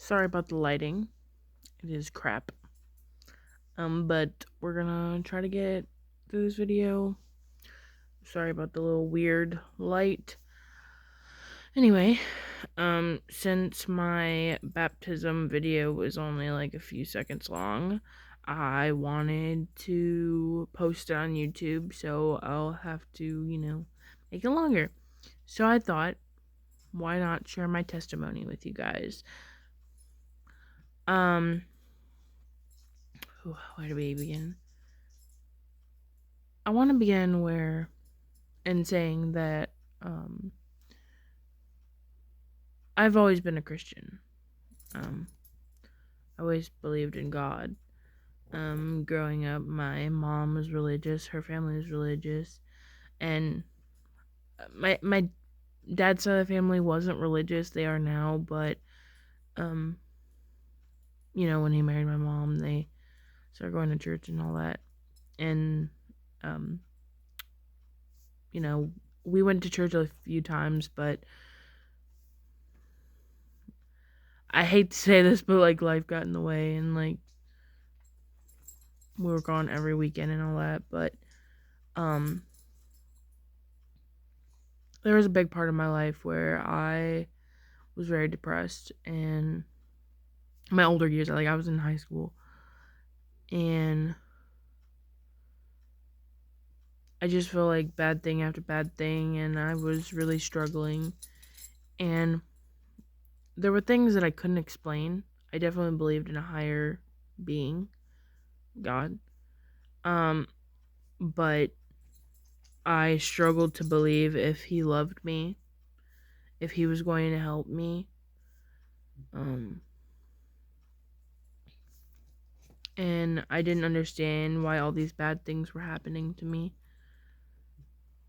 Sorry about the lighting. It is crap. But we're gonna try to get through this video. Sorry about the little weird light. Anyway, since my baptism video was only like a few seconds long, I wanted to post it on YouTube, so I'll have to, make it longer. So I thought, why not share my testimony with you guys? Um, where do we begin? I want to begin in saying that I've always been a Christian. I always believed in God. Growing up, my mom was religious, her family was religious, and my dad's side of the family wasn't religious. They are now, but um, when he married my mom, they started going to church and all that, and um, we went to church a few times, but I hate to say this, but like life got in the way, and like we were gone every weekend and all that. But there was a big part of my life where I was very depressed, and my older years, like I was in high school, and I just felt like bad thing after bad thing, and I was really struggling, and there were things that I couldn't explain. I definitely believed in a higher being, God, but I struggled to believe if he loved me, if he was going to help me. And I didn't understand why all these bad things were happening to me.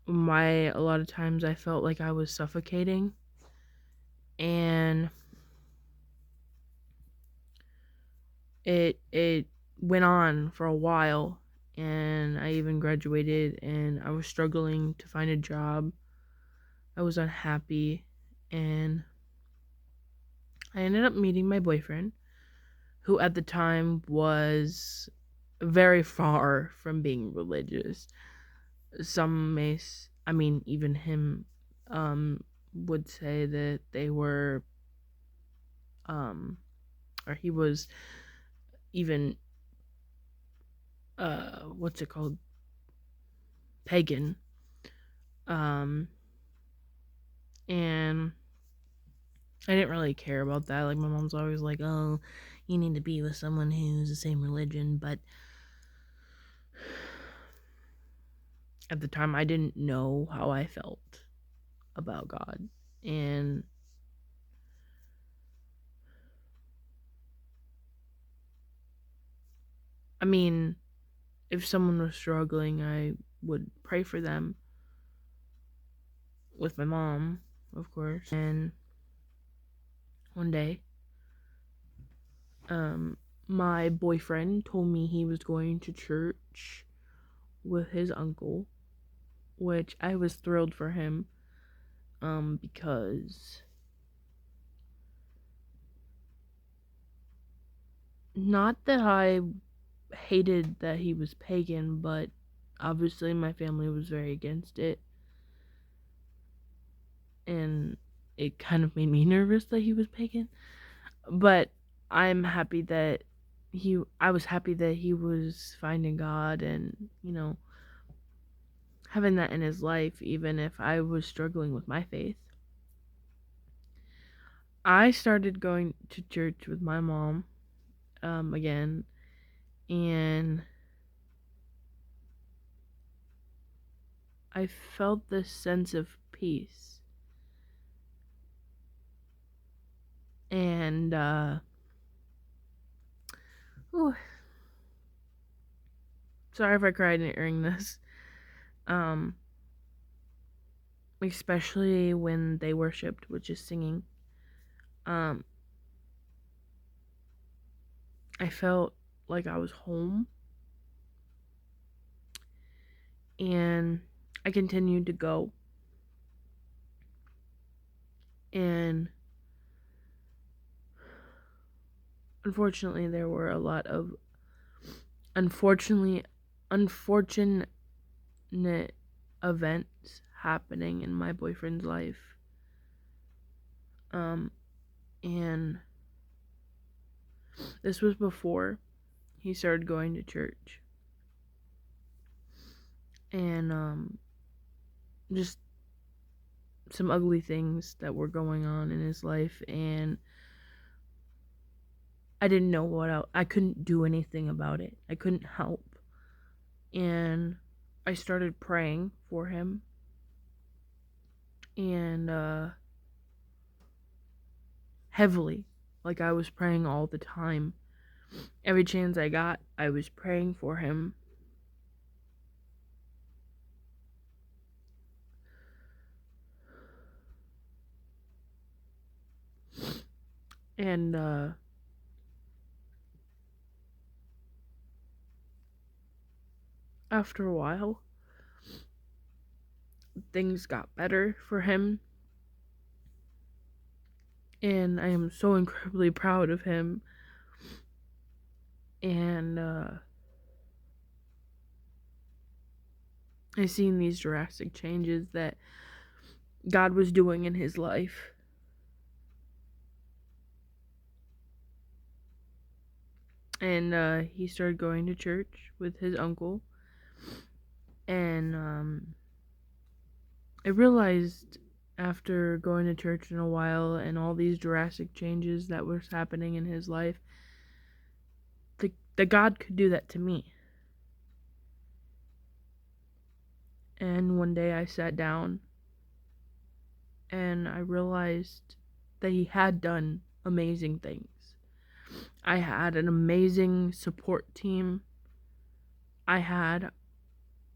Why a lot of times I felt like I was suffocating. And it went on for a while, and I even graduated, and I was struggling to find a job. I was unhappy, and I ended up meeting my boyfriend, who at the time was very far from being religious. Some may, even him, would say that they were, or he was even, what's it called? Pagan. And I didn't really care about that. Like, my mom's always like, oh, you need to be with someone who's the same religion. But at the time, I didn't know how I felt about God. And I mean, if someone was struggling, I would pray for them with my mom, of course. And one day, my boyfriend told me he was going to church with his uncle, which I was thrilled for him, because not that I hated that he was pagan, but obviously my family was very against it, and it kind of made me nervous that he was pagan. But I'm happy that I was happy that he was finding God and, having that in his life, even if I was struggling with my faith. I started going to church with my mom, again, and I felt this sense of peace. And, ooh, sorry if I cried during this. Especially when they worshipped, which is singing. I felt like I was home, and I continued to go. And unfortunately, there were a lot of unfortunate events happening in my boyfriend's life. And this was before he started going to church. And just some ugly things that were going on in his life, and I didn't know what else. I couldn't do anything about it. I couldn't help. And I started praying for him. And heavily. Like, I was praying all the time. Every chance I got, I was praying for him. And after a while, things got better for him. And I am so incredibly proud of him. And I seen these drastic changes that God was doing in his life. And he started going to church with his uncle. And I realized after going to church in a while and all these drastic changes that was happening in his life, that God could do that to me. And one day I sat down and I realized that he had done amazing things. I had an amazing support team. I had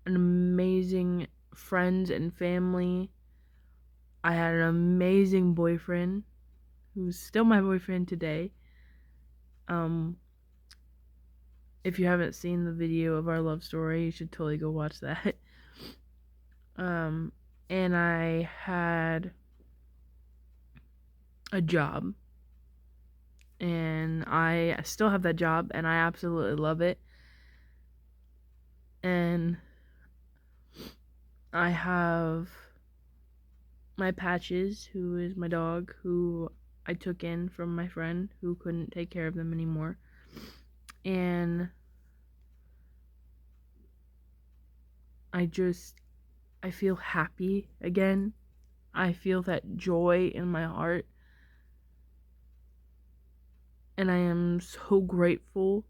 an amazing friends and family. I had an amazing boyfriend who's still my boyfriend today. If you haven't seen the video of our love story, you should totally go watch that. And I had a job. And I still have that job, and I absolutely love it. And I have my Patches, who is my dog, who I took in from my friend who couldn't take care of them anymore. And I feel happy again. I feel that joy in my heart. And I am so grateful.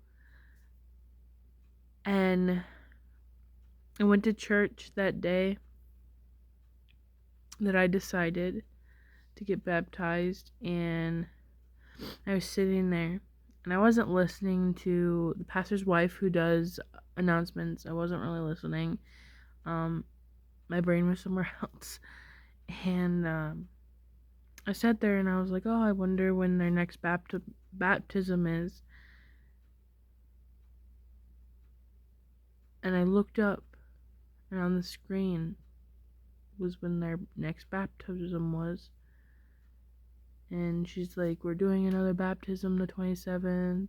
And I went to church that day that I decided to get baptized, and I was sitting there, and I wasn't listening to the pastor's wife who does announcements. I wasn't really listening. My brain was somewhere else. And I sat there and I was like, oh, I wonder when their next baptism is. And I looked up, and on the screen was when their next baptism was. And she's like, we're doing another baptism the 27th.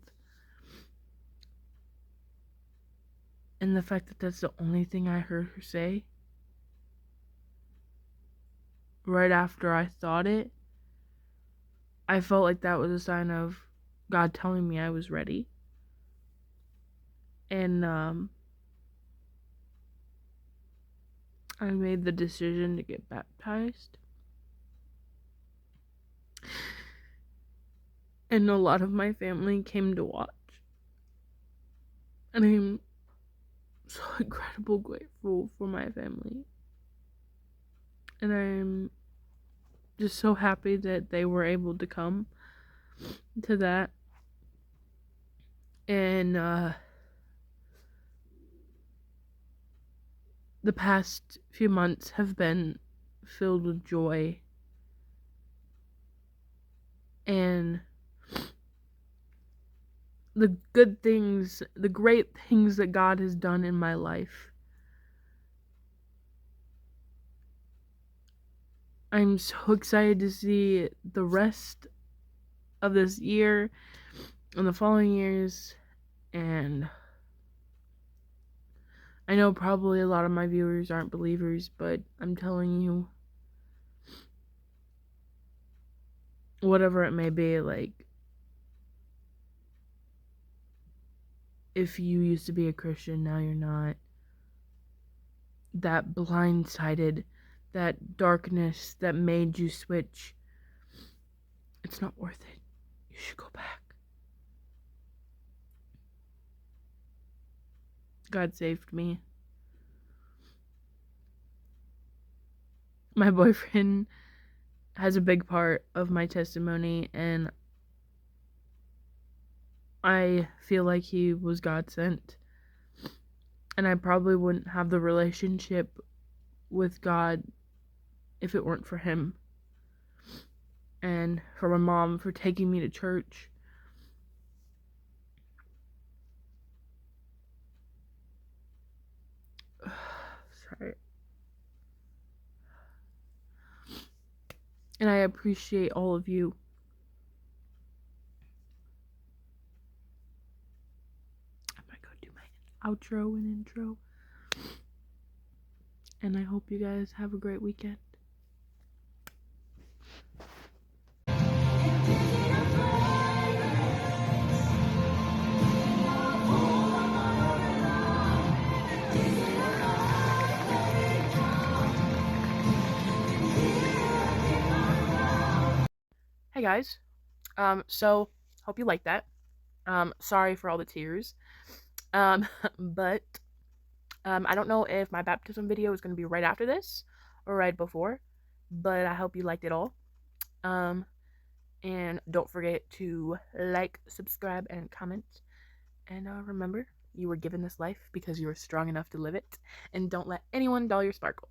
And the fact that that's the only thing I heard her say right after I thought it, I felt like that was a sign of God telling me I was ready. And I made the decision to get baptized. And a lot of my family came to watch. And I'm so incredibly grateful for my family. And I'm just so happy that they were able to come to that. And the past few months have been filled with joy. And the good things, the great things that God has done in my life. I'm so excited to see the rest of this year in the following years. And I know probably a lot of my viewers aren't believers, but I'm telling you, whatever it may be, like, if you used to be a Christian, now you're not, that blindsided, that darkness that made you switch, it's not worth it. You should go back. God saved me. My boyfriend has a big part of my testimony, and I feel like he was God sent. And I probably wouldn't have the relationship with God if it weren't for him. And for my mom for taking me to church. Sorry. And I appreciate all of you. I'm gonna go do my outro and intro. And I hope you guys have a great weekend. Hey guys. So hope you like that. Sorry for all the tears. But I don't know if my baptism video is going to be right after this or right before, but I hope you liked it all. And don't forget to like, subscribe, and comment. And remember, you were given this life because you were strong enough to live it. And don't let anyone dull your sparkle.